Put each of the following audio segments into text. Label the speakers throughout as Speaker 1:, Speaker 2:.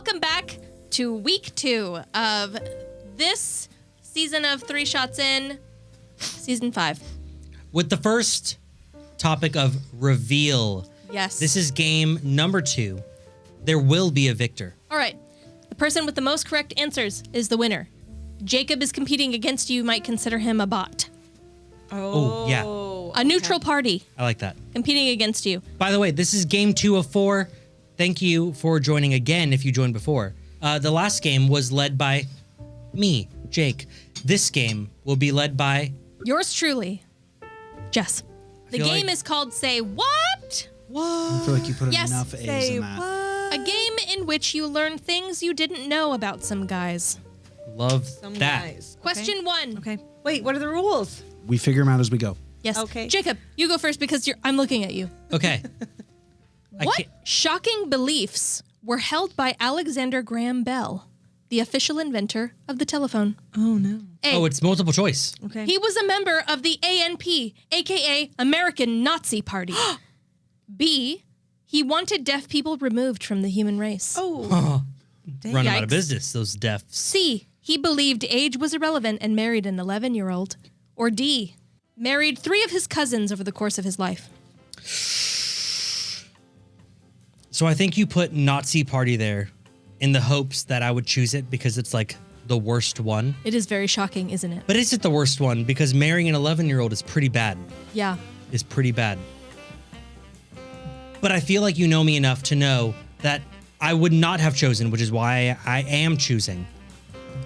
Speaker 1: welcome back to week 2 of this season of 3 Shots In, season 5.
Speaker 2: With the first topic of reveal.
Speaker 1: Yes.
Speaker 2: This is game number 2. There will be a victor.
Speaker 1: All right. The person with the most correct answers is the winner. Jacob is competing against you. You might consider him a bot.
Speaker 2: Oh, yeah.
Speaker 1: A neutral party
Speaker 2: I like that.
Speaker 1: competing against you.
Speaker 2: By the way, this is game 2 of 4. Thank you for joining again if you joined before. The last game was led by me, Jake. This game will be led by...
Speaker 1: Yours truly, Jess. The game is called Say What?
Speaker 2: What?
Speaker 3: I feel like you put
Speaker 1: Yes,
Speaker 3: enough A's in that.
Speaker 1: A game in which you learn things you didn't know about some guys.
Speaker 2: Love that.
Speaker 4: Guys.
Speaker 1: Question 1.
Speaker 4: Okay. Wait, what are the rules?
Speaker 3: We figure them out as we go.
Speaker 1: Yes.
Speaker 4: Okay.
Speaker 1: Jacob, you go first because I'm looking at you.
Speaker 2: Okay.
Speaker 1: What shocking beliefs were held by Alexander Graham Bell, the official inventor of the telephone?
Speaker 4: Oh, no.
Speaker 1: A.
Speaker 2: Oh, it's multiple choice.
Speaker 4: Okay.
Speaker 1: He was a member of the ANP, aka American Nazi Party. B. He wanted deaf people removed from the human race.
Speaker 4: Oh.
Speaker 2: Run him out of
Speaker 1: Yikes.
Speaker 2: business, those deafs.
Speaker 1: C. He believed age was irrelevant and married an 11-year-old. Or D. Married 3 of his cousins over the course of his life.
Speaker 2: So I think you put Nazi Party there in the hopes that I would choose it because it's like the worst one.
Speaker 1: It is very shocking, isn't it?
Speaker 2: But is it the worst one? Because marrying an 11-year-old is pretty bad.
Speaker 1: Yeah.
Speaker 2: Is pretty bad. But I feel like you know me enough to know that I would not have chosen, which is why I am choosing.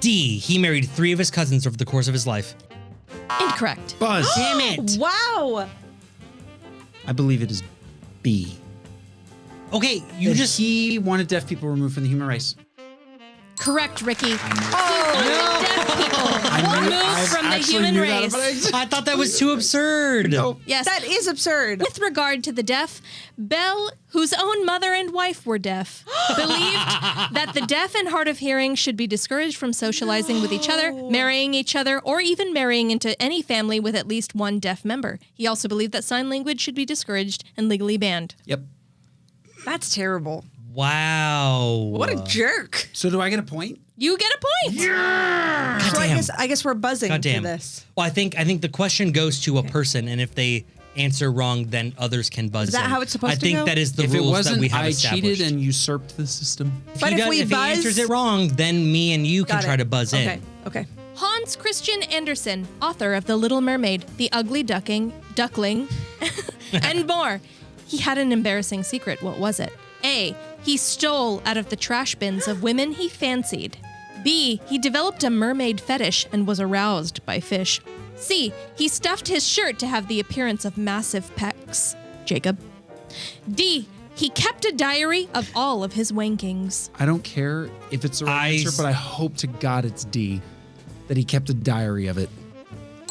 Speaker 2: D. He married 3 of his cousins over the course of his life.
Speaker 1: Incorrect.
Speaker 3: Buzz.
Speaker 2: Damn it.
Speaker 4: Wow.
Speaker 3: I believe it is B.
Speaker 2: Okay, you
Speaker 3: That
Speaker 2: just...
Speaker 3: he wanted deaf people removed from the human race.
Speaker 1: Correct, Ricky.
Speaker 4: Oh,
Speaker 1: Deaf people removed from the human race.
Speaker 2: I thought that was too absurd.
Speaker 3: No.
Speaker 1: Yes.
Speaker 4: That is absurd.
Speaker 1: With regard to the deaf, Bell, whose own mother and wife were deaf, believed that the deaf and hard of hearing should be discouraged from socializing with each other, marrying each other, or even marrying into any family with at least one deaf member. He also believed that sign language should be discouraged and legally banned.
Speaker 3: Yep.
Speaker 4: That's terrible.
Speaker 2: Wow.
Speaker 4: What a jerk.
Speaker 3: So do I get a point?
Speaker 1: You get a point.
Speaker 2: God
Speaker 4: So
Speaker 2: damn.
Speaker 4: I guess we're buzzing
Speaker 2: God
Speaker 4: for
Speaker 2: damn.
Speaker 4: this.
Speaker 2: Well, I think the question goes to a person, and if they answer wrong, then others can buzz
Speaker 4: Is that
Speaker 2: in.
Speaker 4: how it's supposed to
Speaker 2: I think
Speaker 4: go?
Speaker 2: that is the
Speaker 3: If it
Speaker 2: rules
Speaker 3: wasn't,
Speaker 2: that we have
Speaker 3: I
Speaker 2: established.
Speaker 3: cheated and usurped the system.
Speaker 4: But if we
Speaker 2: if
Speaker 4: buzz-
Speaker 2: he answers it wrong, then me and you can
Speaker 4: Got
Speaker 2: try
Speaker 4: it.
Speaker 2: to buzz
Speaker 4: Okay.
Speaker 2: in.
Speaker 4: Okay.
Speaker 1: Hans Christian Andersen, author of The Little Mermaid, The Ugly Duckling, and more. He had an embarrassing secret. What was it? A. He stole out of the trash bins of women he fancied. B. He developed a mermaid fetish and was aroused by fish. C. He stuffed his shirt to have the appearance of massive pecs. Jacob. D. He kept a diary of all of his wankings.
Speaker 3: I don't care if it's the right answer, but I hope to God it's D. That he kept a diary of it.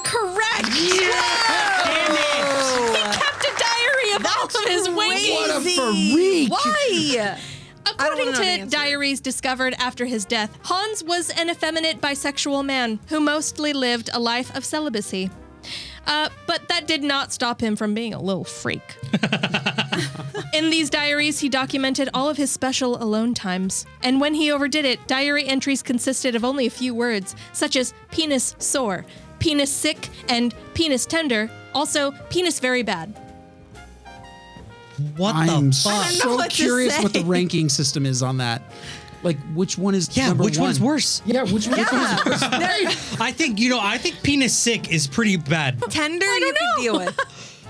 Speaker 1: Correct!
Speaker 2: Damn it!
Speaker 1: He kept a diary of all of his wankings.
Speaker 3: What a freak!
Speaker 4: Why?
Speaker 1: According
Speaker 4: wanna know the
Speaker 1: to
Speaker 4: answer.
Speaker 1: diaries discovered after his death, Hans was an effeminate bisexual man who mostly lived a life of celibacy. But that did not stop him from being a little freak. In these diaries, he documented all of his special alone times. And when he overdid it, diary entries consisted of only a few words, such as penis sore, penis sick, and penis tender. Also, penis very bad.
Speaker 2: What
Speaker 3: I'm
Speaker 2: the fuck?
Speaker 4: know
Speaker 3: so
Speaker 4: what to
Speaker 3: curious what the
Speaker 4: say.
Speaker 3: ranking system is on that. Like, which one is
Speaker 2: Yeah,
Speaker 3: number
Speaker 2: which
Speaker 3: one?
Speaker 2: one's worse?
Speaker 3: Yeah, which one is worse?
Speaker 2: I think penis sick is pretty bad.
Speaker 4: Tender you can deal with.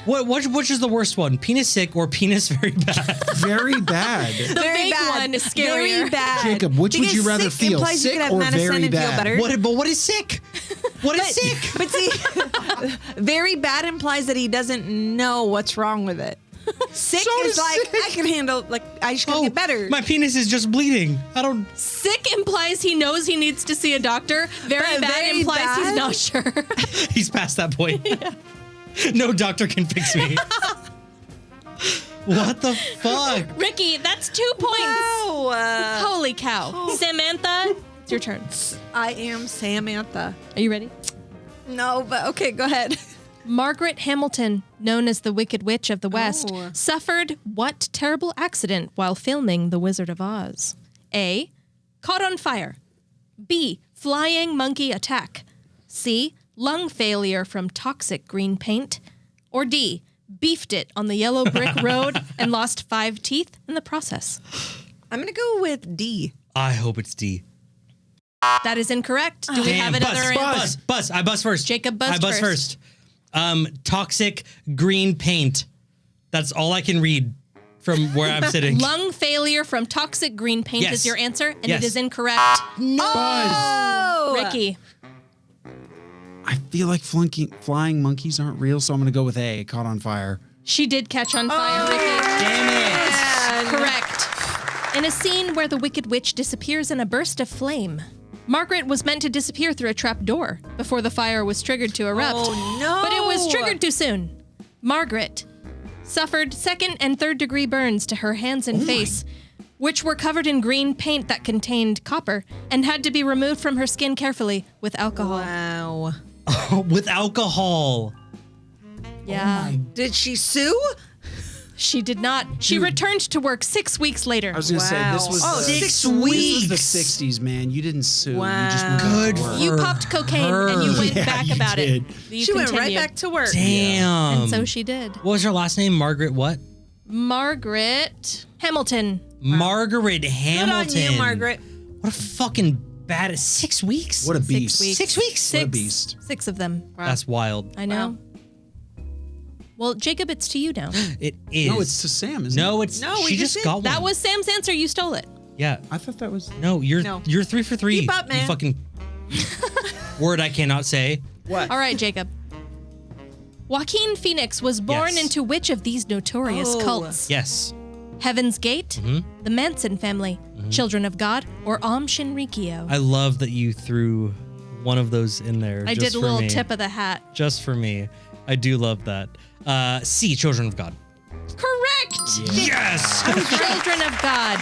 Speaker 2: Which is the worst one? Penis sick or penis very bad?
Speaker 3: Very bad.
Speaker 1: The
Speaker 4: Very
Speaker 1: vague
Speaker 4: bad.
Speaker 1: one is scarier.
Speaker 4: Very bad.
Speaker 3: Jacob, which would
Speaker 4: Because
Speaker 3: you rather
Speaker 4: sick
Speaker 3: feel,
Speaker 4: implies you
Speaker 3: sick
Speaker 4: could have
Speaker 3: or
Speaker 4: medicine
Speaker 3: very
Speaker 4: and feel
Speaker 3: bad?
Speaker 4: better.
Speaker 2: But what is sick? What is sick?
Speaker 4: But see, very bad implies that he doesn't know what's wrong with it. Sick
Speaker 3: So
Speaker 4: is
Speaker 3: is
Speaker 4: like,
Speaker 3: sick.
Speaker 4: I can handle, like, I just gotta get better.
Speaker 2: My penis is just bleeding. I don't...
Speaker 1: Sick implies he knows he needs to see a doctor. Very
Speaker 4: But
Speaker 1: bad
Speaker 4: very
Speaker 1: implies
Speaker 4: bad?
Speaker 1: he's not sure.
Speaker 2: He's past that point. No doctor can fix me. What the fuck?
Speaker 1: Ricky, that's 2 points.
Speaker 4: Wow.
Speaker 1: Holy cow. Samantha, it's your turn.
Speaker 4: I am Samantha.
Speaker 1: Are you ready?
Speaker 4: No, but okay, go ahead.
Speaker 1: Margaret Hamilton, known as the Wicked Witch of the West,
Speaker 4: Oh.
Speaker 1: suffered what terrible accident while filming The Wizard of Oz? A. caught on fire. B, flying monkey attack. C, lung failure from toxic green paint. Or D, beefed it on the yellow brick road and lost 5 teeth in the process.
Speaker 4: I'm going to go with D.
Speaker 2: I hope it's D.
Speaker 1: That is incorrect. Do we have another answer?
Speaker 2: Buzz. I buzz first.
Speaker 1: Jacob buzzed
Speaker 2: I buzz first. Toxic green paint. That's all I can read from where I'm sitting.
Speaker 1: Lung failure from toxic green paint
Speaker 2: Yes.
Speaker 1: is your answer, and
Speaker 2: Yes.
Speaker 1: it is incorrect.
Speaker 3: Buzz.
Speaker 4: Oh!
Speaker 1: Ricky.
Speaker 3: I feel like flying monkeys aren't real, so I'm going to go with A, caught on fire.
Speaker 1: She did catch on fire, Ricky.
Speaker 2: Damn it.
Speaker 1: Correct. In a scene where the Wicked Witch disappears in a burst of flame, Margaret was meant to disappear through a trap door before the fire was triggered to erupt.
Speaker 4: Oh, no.
Speaker 1: But it was triggered too soon. Margaret suffered 2nd and 3rd degree burns to her hands and face, which were covered in green paint that contained copper and had to be removed from her skin carefully with alcohol.
Speaker 4: Wow.
Speaker 2: With alcohol.
Speaker 1: Yeah.
Speaker 4: Did she sue?
Speaker 1: She did not. She returned to work 6 weeks later.
Speaker 3: I was going to say, this was
Speaker 4: Oh,
Speaker 3: the,
Speaker 4: 6
Speaker 3: this was
Speaker 4: weeks.
Speaker 3: the 60s, man. You didn't sue.
Speaker 4: Wow.
Speaker 3: You just went
Speaker 2: Good
Speaker 3: to work.
Speaker 1: You popped cocaine and you went
Speaker 3: Yeah,
Speaker 1: back
Speaker 3: you
Speaker 1: about
Speaker 3: did.
Speaker 1: it. You
Speaker 4: She went right
Speaker 1: continued.
Speaker 4: back to work.
Speaker 2: Damn.
Speaker 1: And so she did.
Speaker 2: What was her last name? Margaret what?
Speaker 1: Margaret Hamilton.
Speaker 2: Margaret Hamilton.
Speaker 4: Good on you, Margaret.
Speaker 2: What a fucking bad 6 weeks.
Speaker 3: What a
Speaker 1: 6
Speaker 3: beast.
Speaker 1: weeks.
Speaker 2: 6 weeks?
Speaker 3: What a beast.
Speaker 1: 6 of them.
Speaker 2: That's wild.
Speaker 1: I know. Well, Jacob, it's to you now.
Speaker 2: It is.
Speaker 3: No, it's to Sam, isn't
Speaker 2: No,
Speaker 3: it?
Speaker 2: it's
Speaker 4: No, we
Speaker 2: she
Speaker 4: just
Speaker 2: just
Speaker 4: did.
Speaker 2: got one.
Speaker 1: That was Sam's answer. You stole it.
Speaker 2: Yeah.
Speaker 3: I thought that was...
Speaker 2: No, you're
Speaker 4: No.
Speaker 2: 3 for 3.
Speaker 4: Keep up, man.
Speaker 2: You fucking word I cannot say.
Speaker 4: What?
Speaker 1: All right, Jacob. Joaquin Phoenix was born
Speaker 2: Yes.
Speaker 1: into which of these notorious
Speaker 4: Oh.
Speaker 1: cults?
Speaker 2: Yes.
Speaker 1: Heaven's Gate, the Manson family, Children of God, or Om Shinrikyo?
Speaker 2: I love that you threw one of those in there.
Speaker 1: I
Speaker 2: just
Speaker 1: did a
Speaker 2: for
Speaker 1: little
Speaker 2: me.
Speaker 1: tip of the hat.
Speaker 2: Just for me. I do love that. C, Children of God.
Speaker 1: Correct!
Speaker 2: Yes!
Speaker 1: Children of God.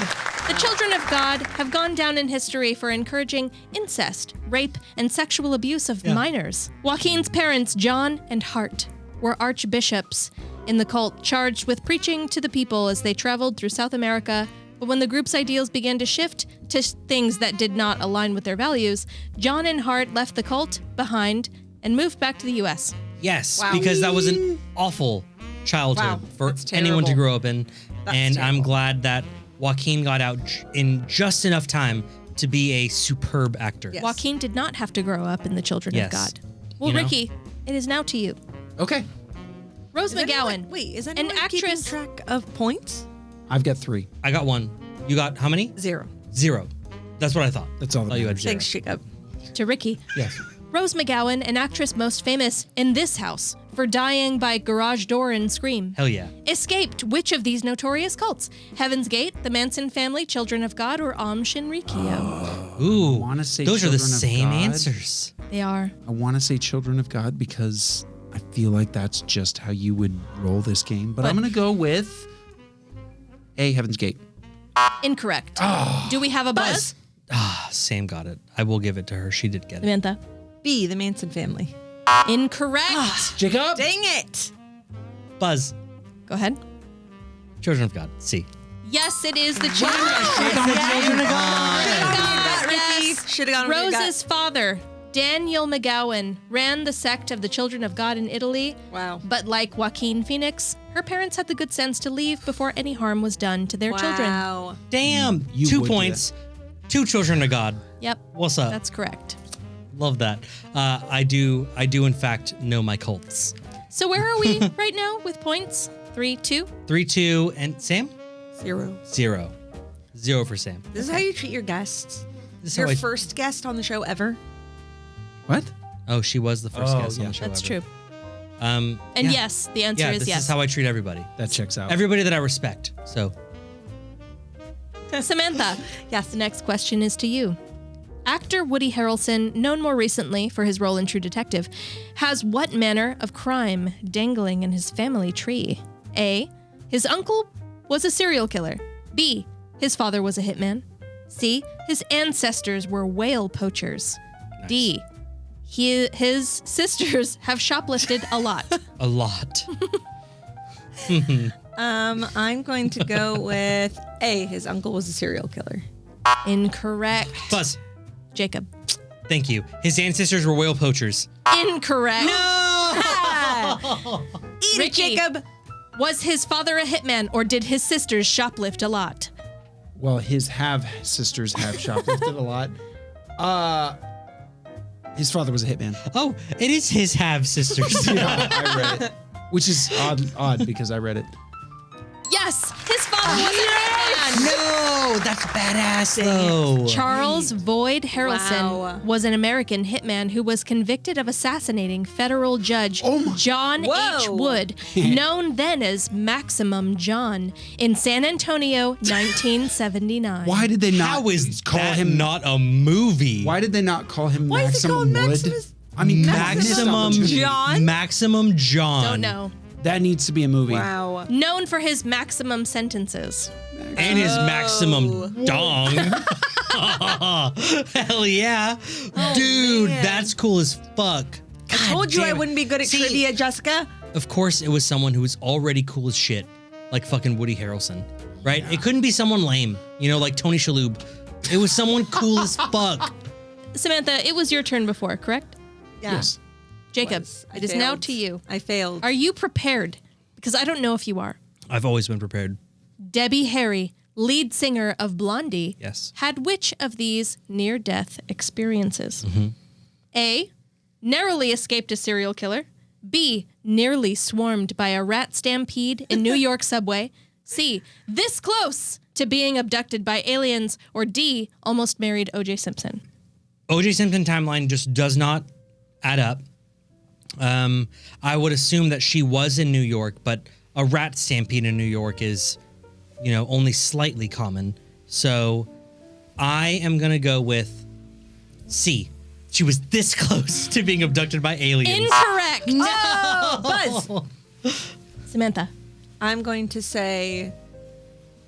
Speaker 1: The Children of God have gone down in history for encouraging incest, rape, and sexual abuse of minors. Joaquin's parents, John and Hart, were archbishops in the cult, charged with preaching to the people as they traveled through South America. But when the group's ideals began to shift to things that did not align with their values, John and Hart left the cult behind and moved back to the U.S.
Speaker 2: Yes,
Speaker 4: Wow.
Speaker 2: because that was an awful childhood
Speaker 4: Wow,
Speaker 2: for
Speaker 4: that's
Speaker 2: anyone to
Speaker 4: terrible.
Speaker 2: grow up in. And I'm
Speaker 4: terrible.
Speaker 2: glad that Joaquin got out in just enough time to be a superb actor.
Speaker 4: Yes.
Speaker 1: Joaquin did not have to grow up in the Children
Speaker 2: Yes.
Speaker 1: of God. Well,
Speaker 2: You know?
Speaker 1: Ricky, it is now to you.
Speaker 3: Okay.
Speaker 1: Rose
Speaker 4: Is anyone-
Speaker 1: McGowan.
Speaker 4: Wait, is
Speaker 1: an
Speaker 4: anyone keeping
Speaker 1: actress.
Speaker 4: track of points?
Speaker 3: I've got 3.
Speaker 2: I got 1. You got how many?
Speaker 4: 0.
Speaker 2: 0. That's what I thought.
Speaker 3: That's all that
Speaker 2: Oh, you had
Speaker 3: matters.
Speaker 2: 0.
Speaker 4: Thanks, Jacob.
Speaker 1: To Ricky.
Speaker 3: Yes.
Speaker 1: Rose McGowan, an actress most famous in this house for dying by garage door in Scream,
Speaker 2: Hell yeah.
Speaker 1: escaped which of these notorious cults? Heaven's Gate, the Manson family, Children of God, or Om Shinrikyo?
Speaker 2: Ooh.
Speaker 3: wanna say
Speaker 2: those are the
Speaker 3: Children of
Speaker 2: same
Speaker 3: God.
Speaker 2: answers.
Speaker 1: They are.
Speaker 3: I want to say Children of God because I feel like that's just how you would roll this game. But I'm going to go with A, Heaven's Gate.
Speaker 1: Incorrect. Do we have a buzz?
Speaker 2: Sam got it. I will give it to her. She did get it.
Speaker 1: Samantha?
Speaker 4: B, the Manson family.
Speaker 1: Incorrect.
Speaker 3: Jacob?
Speaker 4: Dang it!
Speaker 2: Buzz.
Speaker 1: Go ahead.
Speaker 2: Children of God. C.
Speaker 1: Yes, it is the Children of
Speaker 2: Children of God.
Speaker 1: Yes.
Speaker 4: Should have gone with your gut.
Speaker 1: Rose's father, Daniel McGowan, ran the sect of the Children of God in Italy.
Speaker 4: Wow.
Speaker 1: But like Joaquin Phoenix, her parents had the good sense to leave before any harm was done to their children.
Speaker 4: Wow.
Speaker 2: Damn.
Speaker 3: You
Speaker 2: 2
Speaker 3: would do
Speaker 2: points. 2 Children of God.
Speaker 1: Yep.
Speaker 2: What's up?
Speaker 1: That's correct.
Speaker 2: Love that. I do in fact know my cults.
Speaker 1: So where are we right now with points? 3-2?
Speaker 2: 3-2 and Sam?
Speaker 4: 0.
Speaker 2: 0. 0 for Sam.
Speaker 4: This is how you treat your guests.
Speaker 2: This is
Speaker 4: Your
Speaker 2: how I-
Speaker 4: first guest on the show ever.
Speaker 3: What?
Speaker 2: Oh, she was the first
Speaker 3: Oh,
Speaker 2: guest on
Speaker 3: yeah.
Speaker 2: the show.
Speaker 1: That's
Speaker 2: ever.
Speaker 1: true.
Speaker 2: And
Speaker 1: And yes, the answer is
Speaker 2: this
Speaker 1: yes.
Speaker 2: is how I treat everybody.
Speaker 3: That checks out.
Speaker 2: Everybody that I respect. So
Speaker 1: Samantha. Yes. The next question is to you. Actor Woody Harrelson, known more recently for his role in True Detective, has what manner of crime dangling in his family tree? A. His uncle was a serial killer. B. His father was a hitman. C. His ancestors were whale poachers. D. His sisters have shoplifted a lot.
Speaker 2: a lot.
Speaker 4: I'm going to go with A. His uncle was a serial killer.
Speaker 1: Incorrect.
Speaker 2: Buzz.
Speaker 1: Jacob.
Speaker 2: Thank you. His ancestors were whale poachers.
Speaker 1: Incorrect.
Speaker 4: Eat it,
Speaker 1: Ricky.
Speaker 4: Jacob.
Speaker 1: Was his father a hitman or did his sisters shoplift a lot?
Speaker 3: Well, his sisters have shoplifted a lot. His father was a hitman.
Speaker 2: Oh, it is his half-sisters.
Speaker 3: Yeah, I read it. Which is odd because I read it.
Speaker 1: Yes, his father was a hitman.
Speaker 2: No, that's badass, though.
Speaker 1: Charles Boyd Harrelson
Speaker 4: Wow.
Speaker 1: was an American hitman who was convicted of assassinating federal judge John H.
Speaker 4: Whoa.
Speaker 1: Wood, known then as Maximum John, in San Antonio, 1979.
Speaker 3: Why did they not
Speaker 2: How is
Speaker 3: call
Speaker 2: that
Speaker 3: him?
Speaker 2: not a movie?
Speaker 3: Why did they not call him
Speaker 4: Why is it
Speaker 3: Maximum
Speaker 4: called
Speaker 3: Wood?
Speaker 4: Maximus?
Speaker 3: I mean,
Speaker 2: Maximum
Speaker 4: John?
Speaker 2: Maximum John.
Speaker 1: Don't know.
Speaker 3: That needs to be a movie.
Speaker 4: Wow.
Speaker 1: Known for his maximum sentences.
Speaker 2: And his maximum dong. Hell yeah. Dude,
Speaker 4: man.
Speaker 2: that's cool as fuck.
Speaker 4: I told you I wouldn't be good at trivia, Jessica.
Speaker 2: Of course, it was someone who was already cool as shit, like fucking Woody Harrelson, right? It couldn't be someone lame, like Tony Shalhoub. It was someone cool as fuck.
Speaker 1: Samantha, it was your turn before, correct?
Speaker 4: Yeah.
Speaker 3: Yes.
Speaker 1: Jacob,
Speaker 4: I
Speaker 1: it is now
Speaker 4: failed.
Speaker 1: to you.
Speaker 4: I failed.
Speaker 1: Are you prepared? Because I don't know if you are.
Speaker 2: I've always been prepared.
Speaker 1: Debbie Harry, lead singer of Blondie,
Speaker 2: Yes.
Speaker 1: had which of these near-death experiences?
Speaker 2: Mm-hmm.
Speaker 1: A, narrowly escaped a serial killer. B, nearly swarmed by a rat stampede in New York subway. C, this close to being abducted by aliens. Or D, almost married O.J. Simpson.
Speaker 2: O.J. Simpson timeline just does not add up. I would assume that she was in New York, but a rat stampede in New York is, only slightly common. So I am going to go with C. She was this close to being abducted by aliens.
Speaker 1: Incorrect.
Speaker 4: Oh, Buzz.
Speaker 1: Samantha.
Speaker 4: I'm going to say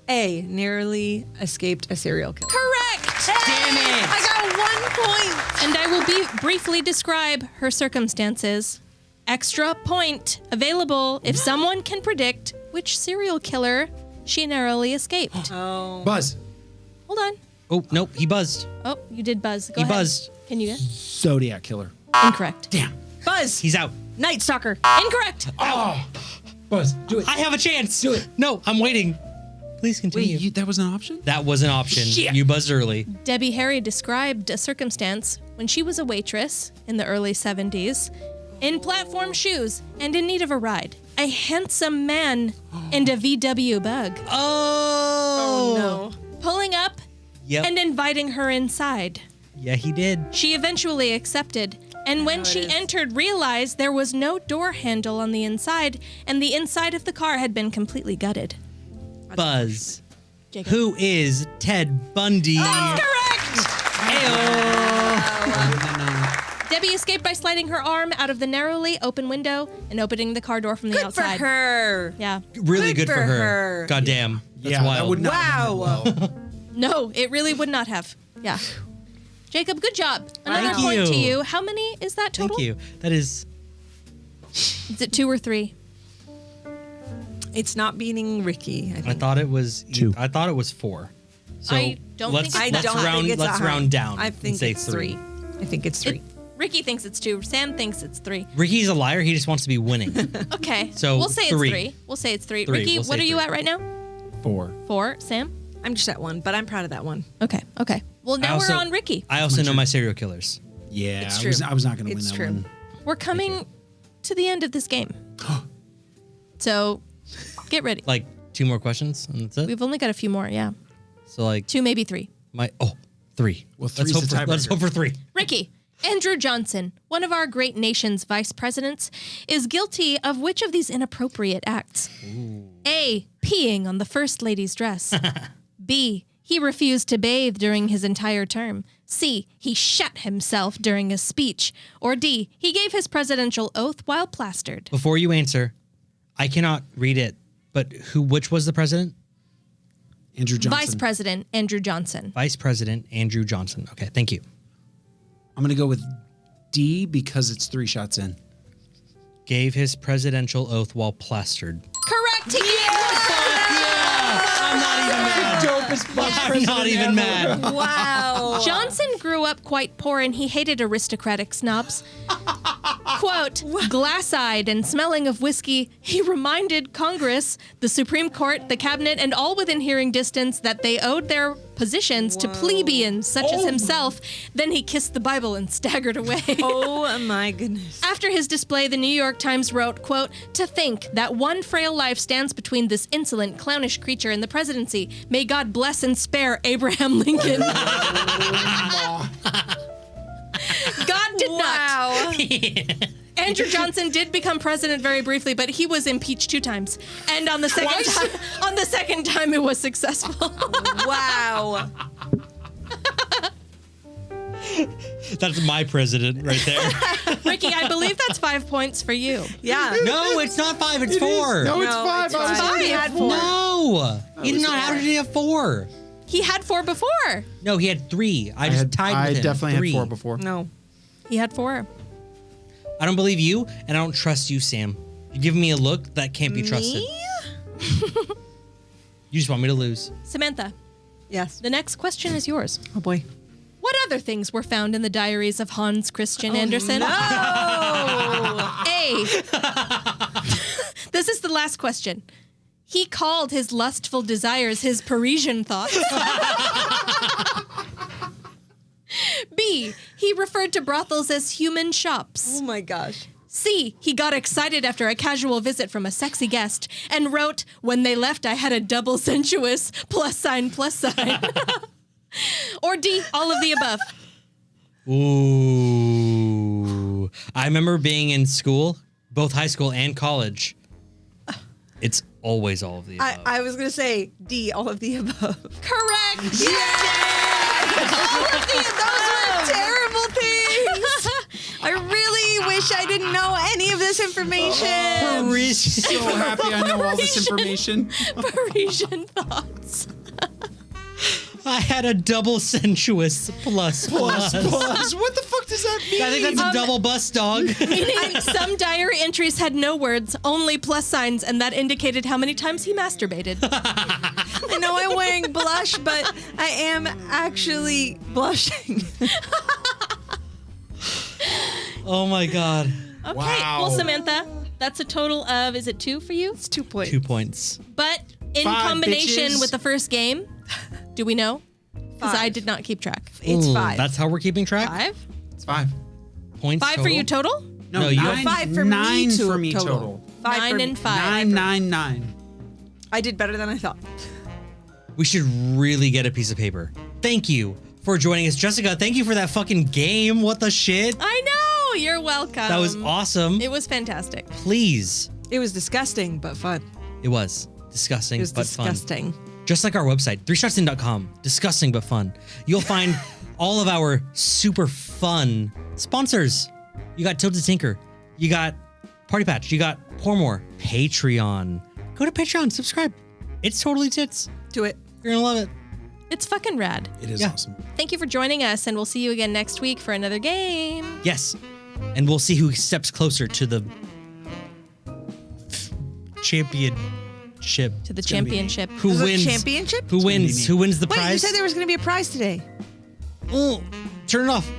Speaker 4: A, nearly escaped a serial killer.
Speaker 1: Correct.
Speaker 2: Damn it.
Speaker 4: I got 1 point.
Speaker 1: And I will briefly describe her circumstances. Extra point available if someone can predict which serial killer she narrowly escaped.
Speaker 4: Oh.
Speaker 3: Buzz.
Speaker 1: Hold on.
Speaker 2: Oh, nope, he buzzed.
Speaker 1: Oh, you did buzz. Go
Speaker 2: He
Speaker 1: ahead.
Speaker 2: buzzed.
Speaker 1: Can you get?
Speaker 3: Zodiac Killer.
Speaker 1: Incorrect.
Speaker 3: Damn.
Speaker 4: Buzz.
Speaker 2: He's out.
Speaker 4: Night Stalker.
Speaker 1: Incorrect.
Speaker 3: Buzz, do it.
Speaker 2: I have a chance. Do it. No, I'm waiting. Please continue.
Speaker 3: Wait, that was an option?
Speaker 2: That was an option.
Speaker 3: Shit.
Speaker 2: You buzzed early.
Speaker 1: Debbie Harry described a circumstance when she was a waitress in the early 70s, in platform shoes and in need of a ride. A handsome man and a VW bug
Speaker 2: Oh.
Speaker 4: No.
Speaker 1: pulling up
Speaker 2: Yep.
Speaker 1: and inviting her inside.
Speaker 2: Yeah, he did.
Speaker 1: She eventually accepted, and when she entered, realized there was no door handle on the inside, and the inside of the car had been completely gutted.
Speaker 2: Buzz.
Speaker 1: Jacob.
Speaker 2: Who is Ted Bundy?
Speaker 1: Correct!
Speaker 2: Ayo.
Speaker 1: Debbie escaped by sliding her arm out of the narrowly open window and opening the car door from the
Speaker 4: Good for
Speaker 1: outside.
Speaker 4: her.
Speaker 1: Yeah.
Speaker 2: Really good,
Speaker 4: Good
Speaker 2: for
Speaker 4: for
Speaker 2: her.
Speaker 4: her.
Speaker 2: Goddamn. That's
Speaker 3: Yeah,
Speaker 2: wild.
Speaker 3: that would not have
Speaker 4: Wow.
Speaker 3: been well.
Speaker 1: No, it really would not have. Yeah. Jacob, good job. Another
Speaker 2: Thank
Speaker 1: point to
Speaker 2: you.
Speaker 1: you. How many is that total?
Speaker 2: Thank you. That is.
Speaker 1: Is it 2 or 3?
Speaker 4: It's not beating Ricky. I
Speaker 2: I
Speaker 4: think.
Speaker 2: thought it was
Speaker 3: 2.
Speaker 2: I thought it was 4. So
Speaker 1: I don't
Speaker 2: let's,
Speaker 1: think
Speaker 2: let's
Speaker 1: it's
Speaker 2: round
Speaker 4: it's
Speaker 2: let's
Speaker 4: a
Speaker 2: round down.
Speaker 4: I
Speaker 2: and
Speaker 4: think
Speaker 2: say
Speaker 4: it's 3. I think it's 3.
Speaker 1: Ricky thinks it's 2. Sam thinks it's 3.
Speaker 2: Ricky's a liar. He just wants to be winning.
Speaker 1: Okay.
Speaker 2: So,
Speaker 1: we'll say
Speaker 2: 3.
Speaker 1: it's 3. We'll say it's 3.
Speaker 2: 3.
Speaker 1: Ricky,
Speaker 2: We'll say
Speaker 1: what are you
Speaker 2: 3.
Speaker 1: at right now?
Speaker 3: 4.
Speaker 1: 4. Sam?
Speaker 4: I'm just at 1, but I'm proud of that one.
Speaker 1: Okay. Okay. Well, now
Speaker 2: also-
Speaker 1: we're on Ricky.
Speaker 2: I also know my serial killers.
Speaker 3: Yeah,
Speaker 4: It's
Speaker 3: I was not going to win
Speaker 4: It's
Speaker 3: that
Speaker 4: true.
Speaker 3: one.
Speaker 1: We're coming to the end of this game. So get ready.
Speaker 2: Like 2 more questions and that's it.
Speaker 1: We've only got a few more. Yeah.
Speaker 2: So like
Speaker 1: 2, maybe 3.
Speaker 2: 3.
Speaker 3: Well,
Speaker 2: let's
Speaker 3: 3's
Speaker 2: hope
Speaker 3: the
Speaker 2: for, let's
Speaker 3: tiebreaker.
Speaker 2: hope for 3.
Speaker 1: Ricky, Andrew Johnson, one of our great nation's vice presidents, is guilty of which of these inappropriate acts? A, peeing on the first lady's dress. B, he refused to bathe during his entire term. C, he shat himself during a speech. Or D, he gave his presidential oath while plastered.
Speaker 2: Before you answer, I cannot read it, but which was the president?
Speaker 3: Andrew Johnson.
Speaker 1: Vice President Andrew Johnson.
Speaker 2: Vice President Andrew Johnson. Okay, thank you.
Speaker 3: I'm going to go with D because it's 3 shots in.
Speaker 2: Gave his presidential oath while plastered.
Speaker 1: Correct. He
Speaker 2: I'm not even mad.
Speaker 3: Dopest vice
Speaker 2: I'm
Speaker 3: president
Speaker 2: not even
Speaker 3: ever.
Speaker 2: mad.
Speaker 4: Wow.
Speaker 1: Johnson grew up quite poor and he hated aristocratic snobs. Quote, glass-eyed and smelling of whiskey, he reminded Congress, the Supreme Court, the cabinet, and all within hearing distance that they owed their positions to plebeians such as himself. Then he kissed the Bible and staggered away.
Speaker 4: Oh my goodness.
Speaker 1: After his display, the New York Times wrote, quote, to think that one frail life stands between this insolent, clownish creature and the presidency. May God bless and spare Abraham Lincoln. God did not. Andrew Johnson did become president very briefly, but he was impeached 2 times. And on the second time it was successful.
Speaker 4: Wow.
Speaker 2: That's my president right there.
Speaker 1: Ricky, I believe that's 5 points for you.
Speaker 4: Yeah.
Speaker 2: No, it's not 5. It's 4.
Speaker 3: No, it's
Speaker 4: No,
Speaker 3: 5.
Speaker 4: it's
Speaker 3: I was
Speaker 4: five.
Speaker 3: already
Speaker 4: He
Speaker 3: at
Speaker 4: had
Speaker 3: 4.
Speaker 2: No, he did not. How did he have 4?
Speaker 1: He had 4 before.
Speaker 2: No, he had 3. I just tied with him.
Speaker 3: I definitely
Speaker 2: 3.
Speaker 3: had 4 before.
Speaker 4: No.
Speaker 1: He had 4.
Speaker 2: I don't believe you, and I don't trust you, Sam. You give me a look that can't be trusted.
Speaker 4: Me?
Speaker 2: You just want me to lose.
Speaker 1: Samantha,
Speaker 4: Yes.
Speaker 1: the next question is yours.
Speaker 4: Oh boy.
Speaker 1: What other things were found in the diaries of Hans Christian Andersen?
Speaker 4: Oh.
Speaker 1: A. This is the last question. He called his lustful desires his Parisian thoughts. B. He referred to brothels as human shops.
Speaker 4: Oh my gosh.
Speaker 1: C. He got excited after a casual visit from a sexy guest and wrote, when they left, I had a double sensuous ++. Or D. All of the above.
Speaker 2: Ooh. I remember being in school, both high school and college. It's always all of the above.
Speaker 4: I was going to say D, all of the above.
Speaker 1: Correct.
Speaker 4: All of those were terrible things. I really wish I didn't know any of this information.
Speaker 3: So happy I know all this information.
Speaker 1: Parisian thoughts.
Speaker 2: I had a double sensuous ++.
Speaker 3: Plus. What the fuck does that mean?
Speaker 2: I think that's a double bus dog.
Speaker 1: Meaning some diary entries had no words, only +, and that indicated how many times he masturbated.
Speaker 4: I know I'm wearing blush, but I am actually blushing.
Speaker 2: Oh my God.
Speaker 1: Okay,
Speaker 3: Wow.
Speaker 1: well, Samantha, that's a total of, is it 2 for you?
Speaker 4: It's 2 points.
Speaker 2: 2 points.
Speaker 1: But in
Speaker 3: 5,
Speaker 1: combination
Speaker 3: bitches.
Speaker 1: with the first game, do we know? Because
Speaker 4: 5.
Speaker 1: I did not keep track.
Speaker 4: It's
Speaker 2: Ooh,
Speaker 4: 5.
Speaker 2: That's how we're keeping track?
Speaker 1: 5?
Speaker 3: It's 5.
Speaker 2: Points
Speaker 1: 5 for you total?
Speaker 2: No, you have
Speaker 4: 5 for me
Speaker 3: 9
Speaker 4: to-
Speaker 3: for me
Speaker 4: total.
Speaker 3: total.
Speaker 4: 5
Speaker 1: 9
Speaker 4: for
Speaker 1: and
Speaker 4: me.
Speaker 1: 5.
Speaker 3: 9.
Speaker 4: I did better than I thought.
Speaker 2: We should really get a piece of paper. Thank you for joining us. Jessica, thank you for that fucking game. What the shit?
Speaker 1: I know. You're welcome.
Speaker 2: That was awesome.
Speaker 1: It was fantastic.
Speaker 2: Please.
Speaker 4: It was disgusting, but fun.
Speaker 2: It was disgusting,
Speaker 4: It was
Speaker 2: but fun.
Speaker 4: disgusting.
Speaker 2: Just like our website, 3shotsin.com. Disgusting, but fun. You'll find all of our super fun sponsors. You got Tilted Tinker. You got Party Patch. You got Pourmore. Patreon. Go to Patreon. Subscribe. It's totally tits.
Speaker 4: Do it.
Speaker 2: You're going to love it.
Speaker 1: It's fucking rad.
Speaker 3: It is
Speaker 2: Yeah.
Speaker 3: awesome.
Speaker 1: Thank you for joining us, and we'll see you again next week for another game.
Speaker 2: Yes. And we'll see who steps closer to the championship.
Speaker 1: To the
Speaker 3: gonna be
Speaker 1: championship.
Speaker 2: Who
Speaker 4: Is it
Speaker 2: wins?
Speaker 4: championship?
Speaker 2: Who
Speaker 3: gonna be
Speaker 2: wins?
Speaker 3: me.
Speaker 2: Who wins the
Speaker 4: Wait,
Speaker 2: prize?
Speaker 4: you said there was going to be a prize today.
Speaker 2: Oh, turn it off.